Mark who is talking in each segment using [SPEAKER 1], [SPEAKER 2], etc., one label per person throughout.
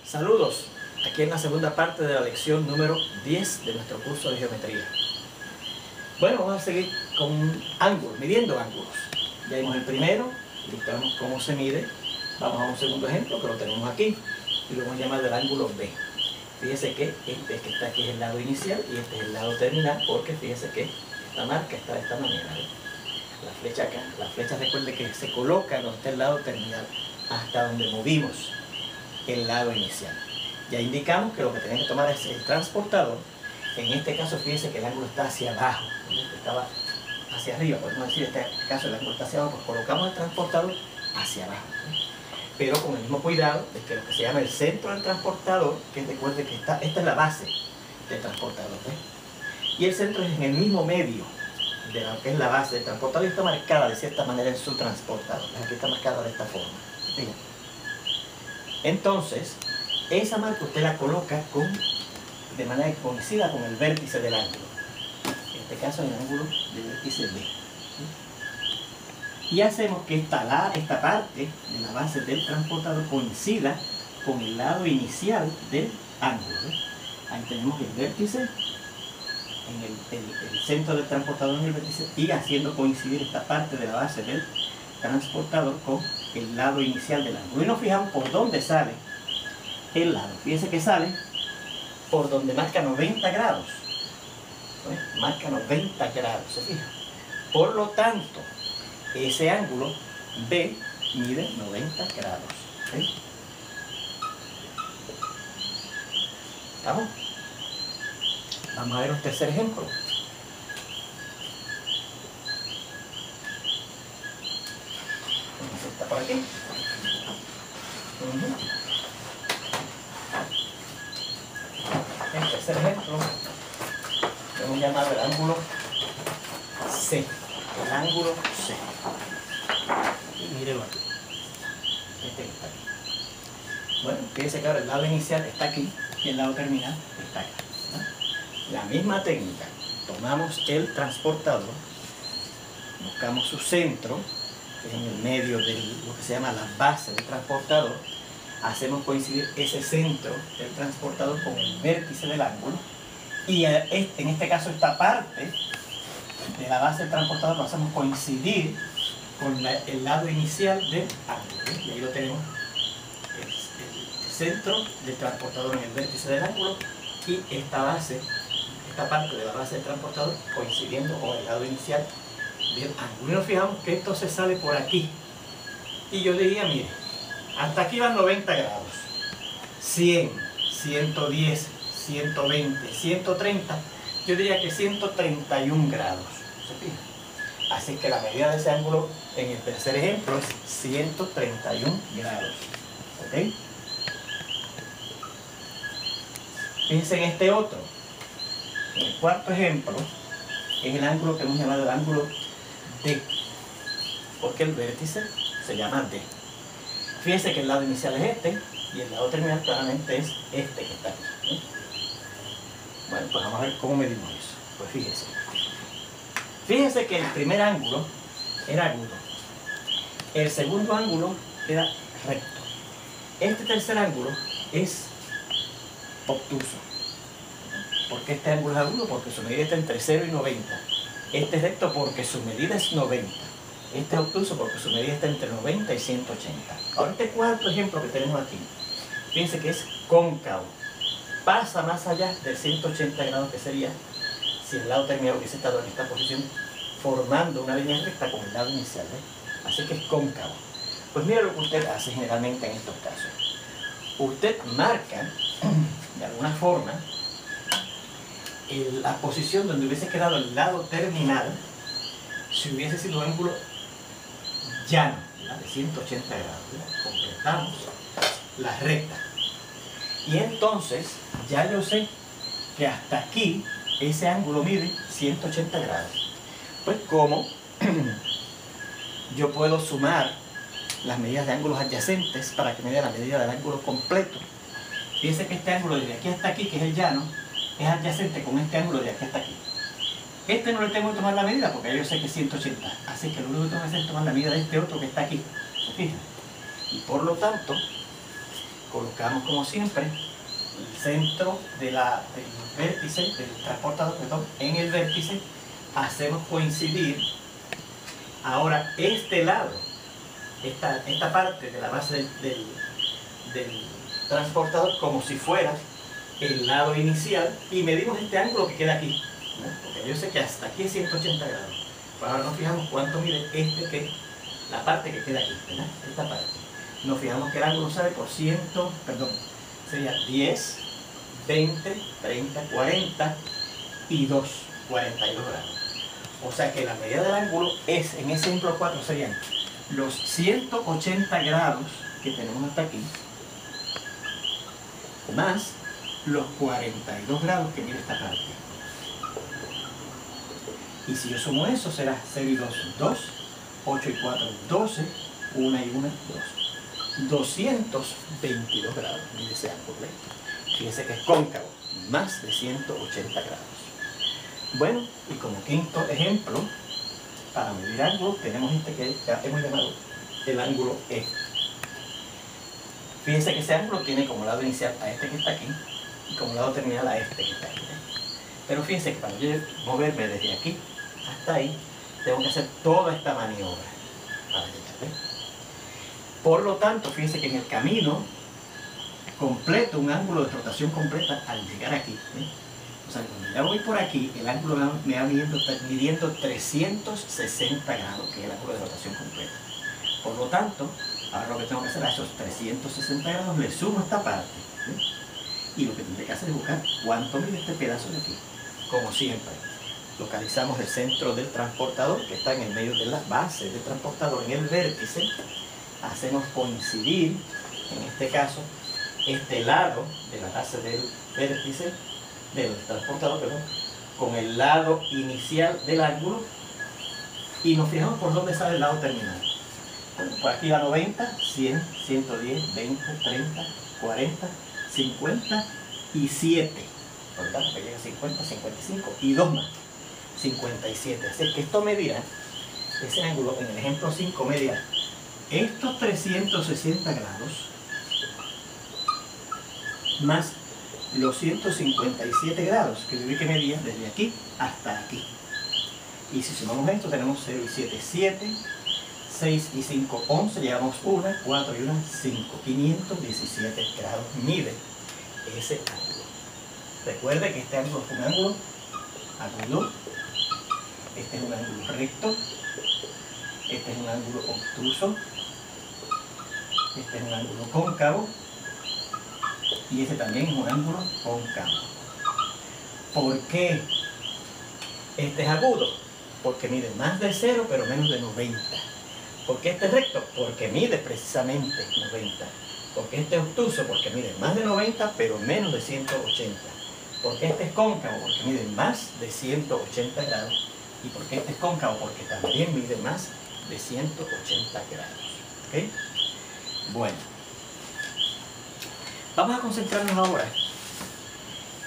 [SPEAKER 1] Saludos, aquí en la segunda parte de la lección número 10 de nuestro curso de geometría. Bueno, vamos a seguir con ángulos, midiendo ángulos. Ya vimos el primero, indicamos cómo se mide. Vamos a un segundo ejemplo que lo tenemos aquí y lo vamos a llamar del ángulo B. Fíjese que este que está aquí es el lado inicial y este es el lado terminal, porque fíjese que esta marca está de esta manera, ¿eh? La flecha acá, la flecha recuerde que se coloca donde está el lado terminal hasta donde movimos el lado inicial. Ya indicamos que lo que tenemos que tomar es el transportador. En este caso fíjese que el ángulo está hacia abajo, estaba hacia arriba, podemos decir en este caso el ángulo está hacia abajo, pues colocamos el transportador hacia abajo, pero con el mismo cuidado de que lo que se llama el centro del transportador, que recuerde que esta es la base del transportador, y el centro es en el mismo medio de lo que es la base del transportador y está marcada de cierta manera en su transportador. Aquí está marcada de esta forma. Fíjense. Entonces, esa marca usted la coloca de manera que coincida con el vértice del ángulo. En este caso, el ángulo del vértice B. Y hacemos que esta parte de la base del transportador coincida con el lado inicial del ángulo. Ahí tenemos el vértice, en el centro del transportador en el vértice, y haciendo coincidir esta parte de la base del transportador con el lado inicial del ángulo. Y nos fijamos por dónde sale el lado. Fíjense que sale por donde marca 90 grados. Marca 90 grados, ¿se fija? Por lo tanto, ese ángulo B mide 90 grados. ¿Sí? ¿Estamos? Vamos a ver un tercer ejemplo. Está por aquí. El tercer ejemplo vamos a llamar el ángulo C. El ángulo C. Y mírelo aquí. Este que está aquí. Bueno, fíjense que ahora el lado inicial está aquí y el lado terminal está acá. La misma técnica. Tomamos el transportador, buscamos su centro, que es en el medio de lo que se llama la base del transportador, hacemos coincidir ese centro del transportador con el vértice del ángulo, y en este caso esta parte de la base del transportador lo hacemos coincidir con el lado inicial del ángulo. Y ahí lo tenemos, el centro del transportador en el vértice del ángulo y esta parte de la base del transportador coincidiendo con el lado inicial del ángulo. Y nos fijamos que esto se sale por aquí. Y yo diría, mire, hasta aquí van 90 grados. 100, 110, 120, 130, yo diría que 131 grados. ¿Se fija? Así que la medida de ese ángulo en el tercer ejemplo es 131 grados. ¿Ok? Fíjense en este otro. En el cuarto ejemplo es el ángulo que hemos llamado el ángulo D, porque el vértice se llama D. Fíjense que el lado inicial es este y el lado terminal claramente es este que está aquí, ¿eh? Bueno, pues vamos a ver cómo medimos eso. Pues fíjense que el primer ángulo era agudo, el segundo ángulo era recto, este tercer ángulo es obtuso. ¿Por qué este ángulo es agudo? Porque su medida está entre 0 y 90. Este es recto porque su medida es 90. Este es obtuso porque su medida está entre 90 y 180. Ahora este cuarto ejemplo que tenemos aquí, fíjense que es cóncavo. Pasa más allá del 180 grados, que sería si el lado terminal hubiese estado en esta posición, formando una línea recta con el lado inicial, ¿eh? Así que es cóncavo. Pues mira lo que usted hace generalmente en estos casos. Usted marca, de alguna forma, la posición donde hubiese quedado el lado terminal si hubiese sido un ángulo llano, ¿verdad? De 180 grados. ¿Verdad? Completamos la recta. Y entonces ya yo sé que hasta aquí ese ángulo mide 180 grados. Pues como yo puedo sumar las medidas de ángulos adyacentes para que me dé la medida del ángulo completo. Fíjense que este ángulo de aquí hasta aquí, que es el llano, es adyacente con este ángulo de aquí hasta aquí. Este no le tengo que tomar la medida porque yo sé que es 180. Así que lo único que tengo que hacer es tomar la medida de este otro que está aquí. ¿Se fijan? Y por lo tanto, colocamos como siempre el centro del vértice, del transportador, perdón, en el vértice, hacemos coincidir ahora este lado, esta parte de la base del transportador como si fuera el lado inicial y medimos este ángulo que queda aquí, ¿no? Porque yo sé que hasta aquí es 180 grados. Pues ahora nos fijamos cuánto mide la parte que queda aquí, ¿verdad? Esta parte. Nos fijamos que el ángulo sale por sería 10, 20, 30, 40 y 42 grados. O sea que la medida del ángulo es, en ese ejemplo 4 serían los 180 grados que tenemos hasta aquí, más los 42 grados que mide esta parte. Y si yo sumo eso, será 0 y 2, 2, 8 y 4, 12, 1 y 1, 2. 222 grados mide ese ángulo. Fíjense que es cóncavo, más de 180 grados. Bueno, y como quinto ejemplo, para medir ángulos, tenemos que hemos llamado el ángulo E. Fíjense que ese ángulo tiene como lado inicial a este que está aquí y como lado terminal a este que está aquí. Pero fíjense que para yo moverme desde aquí hasta ahí, tengo que hacer toda esta maniobra para llegar. Por lo tanto, fíjense que en el camino completo, un ángulo de rotación completa al llegar aquí. O sea, cuando ya voy por aquí, el ángulo me va midiendo 360 grados, que es el ángulo de rotación completa. Por lo tanto, ahora lo que tengo que hacer a esos 360 grados le sumo esta parte. Y lo que tendré que hacer es buscar cuánto mide este pedazo de aquí. Como siempre, localizamos el centro del transportador, que está en el medio de la base del transportador, en el vértice. Hacemos coincidir, en este caso, este lado de la base del vértice, del transportador, perdón, con el lado inicial del ángulo y nos fijamos por dónde sale el lado terminal. Bueno, por aquí va 90, 100, 110, 20, 30, 40, 50 y 7. Por lo tanto, que llega a 50, 55 y 2 más, 57. Así es que esto medirá, ese ángulo en el ejemplo 5 medirá estos 360 grados más los 157 grados que debí que medía desde aquí hasta aquí. Y si sumamos esto, tenemos 0 y 7, 7, 6 y 5, 11, llevamos 1, 4 y 1, 5, 517 grados mide ese ángulo. Recuerde que este ángulo es un ángulo agudo, este es un ángulo recto, este es un ángulo obtuso, este es un ángulo cóncavo y este también es un ángulo cóncavo. ¿Por qué este es agudo? Porque mide más de 0 pero menos de 90. ¿Por qué este es recto? Porque mide precisamente 90. ¿Por qué este es obtuso? Porque mide más de 90 pero menos de 180. ¿Por qué este es cóncavo? Porque mide más de 180 grados. ¿Y por qué este es cóncavo? Porque también mide más de 180 grados. ¿Okay? Bueno, vamos a concentrarnos ahora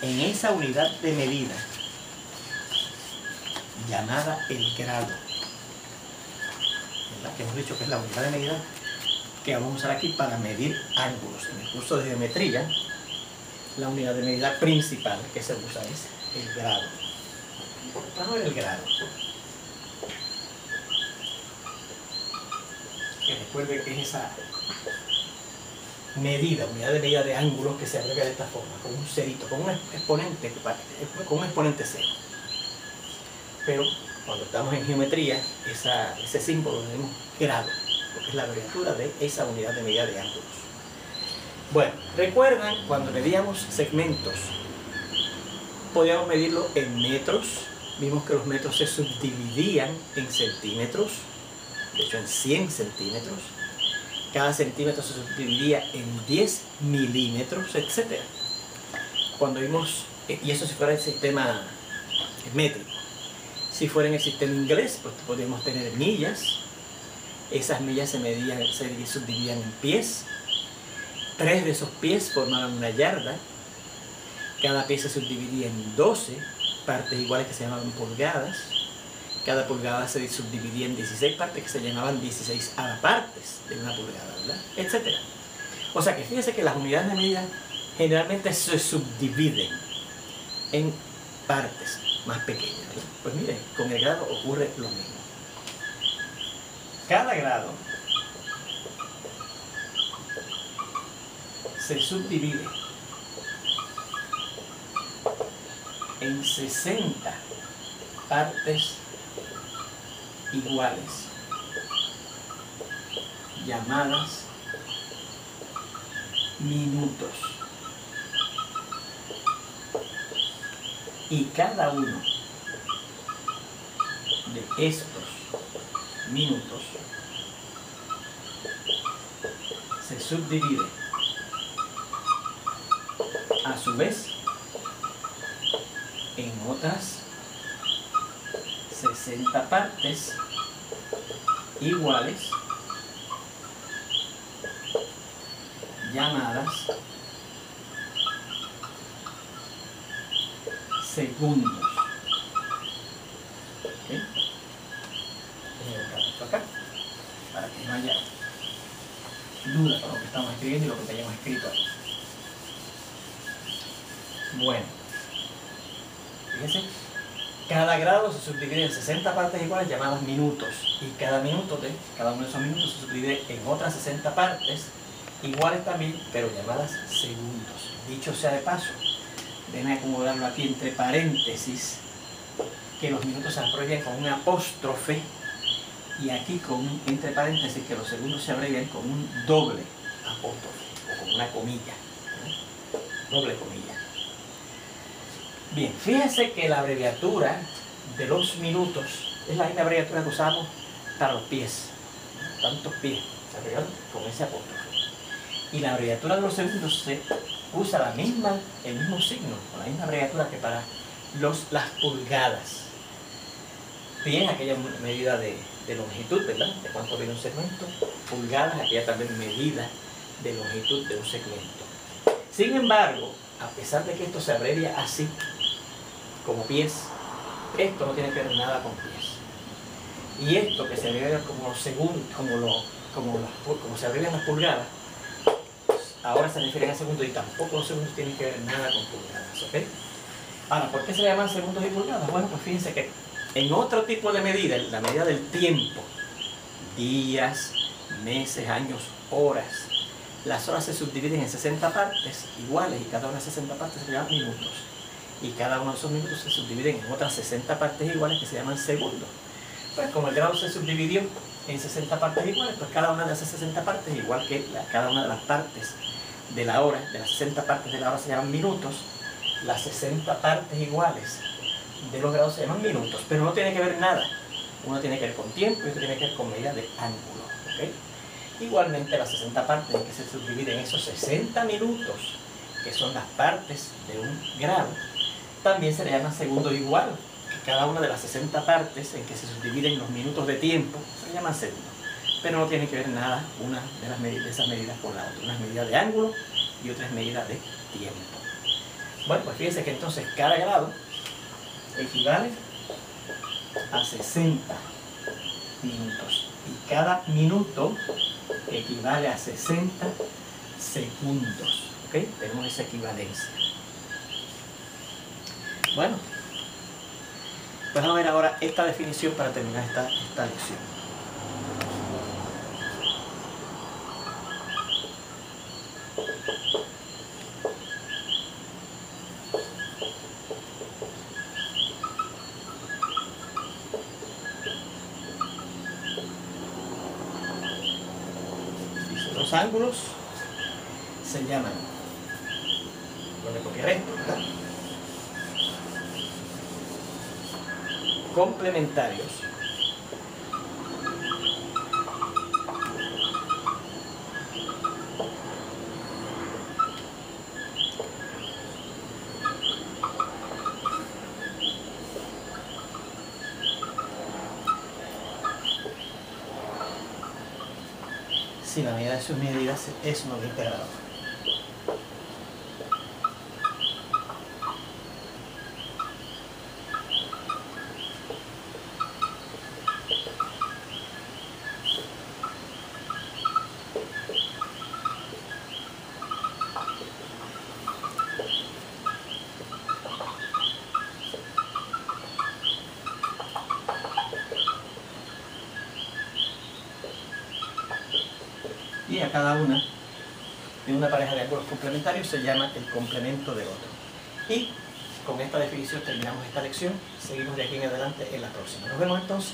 [SPEAKER 1] en esa unidad de medida llamada el grado, ¿verdad? Que hemos dicho que es la unidad de medida que vamos a usar aquí para medir ángulos. En el curso de geometría, la unidad de medida principal que se usa es el grado. Vamos a ver el grado. Que recuerde que es esa medida, unidad de medida de ángulos que se abrevia de esta forma, con un cerito, con un exponente cero. Pero cuando estamos en geometría, ese símbolo lo tenemos grado, porque es la abreviatura de esa unidad de medida de ángulos. Bueno, recuerdan cuando medíamos segmentos, podíamos medirlo en metros. Vimos que los metros se subdividían en centímetros, de hecho en 100 centímetros. Cada centímetro se subdividía en 10 milímetros, etc. Cuando vimos, y eso si fuera el sistema métrico. Si fuera en el sistema inglés, pues podríamos tener millas. Esas millas se subdividían en pies. 3 de esos pies formaban una yarda. Cada pie se subdividía en 12 partes iguales que se llamaban pulgadas. Cada pulgada se subdividía en 16 partes que se llamaban 16 partes de una pulgada, ¿verdad? Etcétera. O sea que fíjense que las unidades de medida generalmente se subdividen en partes más pequeñas, ¿verdad? Pues mire, con el grado ocurre lo mismo. Cada grado se subdivide en 60 partes iguales, llamadas minutos. Y cada uno de estos minutos se subdivide a su vez en otras 60 partes iguales llamadas segundos. ¿Okay? Voy a buscar esto acá para que no haya duda con lo que estamos escribiendo y lo que tenemos escrito ahí. Bueno, fíjense, cada grado se subdivide en 60 partes iguales llamadas minutos, y cada minuto de cada uno de esos minutos se subdivide en otras 60 partes iguales también, pero llamadas segundos. Dicho sea de paso, déjenme acomodarlo aquí entre paréntesis, que los minutos se abrevian con un apóstrofe, y aquí con entre paréntesis que los segundos se abrevian con un doble apóstrofe, o con una comilla, ¿no? Doble comilla. Bien, fíjense que la abreviatura de los minutos es la misma abreviatura que usamos para los pies, ¿no? Tantos pies, se abrevian con ese apóstrofe. Y la abreviatura de los segundos se usa el mismo signo, con la misma abreviatura que para las pulgadas. Pies, aquella medida de longitud, ¿verdad? De cuánto viene un segmento. Pulgadas, aquella también medida de longitud de un segmento. Sin embargo, a pesar de que esto se abrevia así, como pies, esto no tiene que ver nada con pies. Y esto que se abrevia como como se abrevian las pulgadas, ahora se refieren a segundos, y tampoco los segundos tienen que ver nada con pulgadas, ¿ok? Ahora, ¿por qué se le llaman segundos y pulgadas? Bueno, pues fíjense que en otro tipo de medida, la medida del tiempo, días, meses, años, horas, las horas se subdividen en 60 partes iguales, y cada una de esas 60 partes se llaman minutos. Y cada uno de esos minutos se subdividen en otras 60 partes iguales que se llaman segundos. Pues como el grado se subdividió en 60 partes iguales, pues cada una de esas 60 partes, igual que cada una de las partes de la hora, de las 60 partes de la hora se llaman minutos, las 60 partes iguales de los grados se llaman minutos, pero no tiene que ver nada. Uno tiene que ver con tiempo y otro tiene que ver con medida de ángulo, ¿okay? Igualmente las 60 partes en que se subdividen esos 60 minutos, que son las partes de un grado, también se le llama segundo igual. Cada una de las 60 partes en que se subdividen los minutos de tiempo se llama segundo, pero no tiene que ver nada una de esas medidas con la otra. Una es medida de ángulo y otra es medida de tiempo. Bueno, pues fíjense que entonces cada grado equivale a 60 minutos y cada minuto equivale a 60 segundos. ¿Ok? Tenemos esa equivalencia. Bueno, vamos a ver ahora esta definición para terminar esta lección. Dice, los ángulos se llaman, lo de porque recto, ¿verdad?, complementarios si la medida de sus medidas es 90 grados. y a cada una de una pareja de ángulos complementarios se llama el complemento del otro. Y con esta definición terminamos esta lección. Seguimos de aquí en adelante en la próxima. Nos vemos entonces.